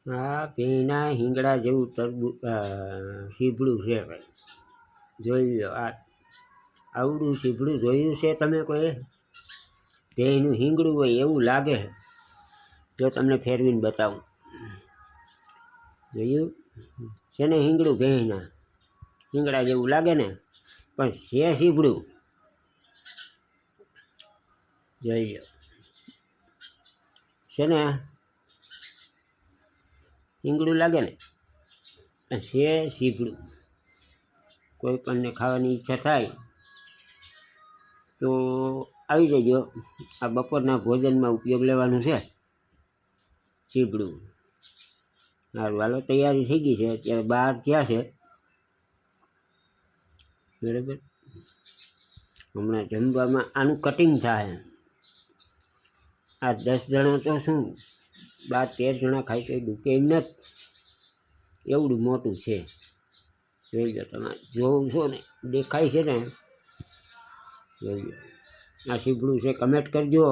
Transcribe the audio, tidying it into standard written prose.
આ ભીના હિંગડા જેવું સીભડું છે ભાઈ, જોઈ લો. આ આવડું સીભડું જોયું છે તમે કોઈ? ભેંનું હિંગડું હોય એવું લાગે છે. જો તમને ફેરવીને બતાવું, જોયું છે ને? હિંગડું ભેંના હિંગડા જેવું લાગે ને, પણ છે સીભડું. જોઈ લો, છે ને? હિંગડું લાગે ને, છે સીભડું. કોઈ પણને ખાવાની ઈચ્છા થાય તો આવી જજો. આ બપોરના ભોજનમાં ઉપયોગ લેવાનું છે સીભડું. સારું, હાલો, તૈયારી થઈ ગઈ છે. અત્યારે બહાર ગયા છે, બરાબર. હમણાં જમવામાં આનું કટિંગ થાય. આ 10 જણા તો શું 12-13 જણા ખાઈ તો દુખે એમ નથી, એવડું મોટું છે. જોઈ લો, તમે જોવું છો ને, દેખાય છે ને? જોઈ લો, આ સીભડું છે. કમેન્ટ કરજો.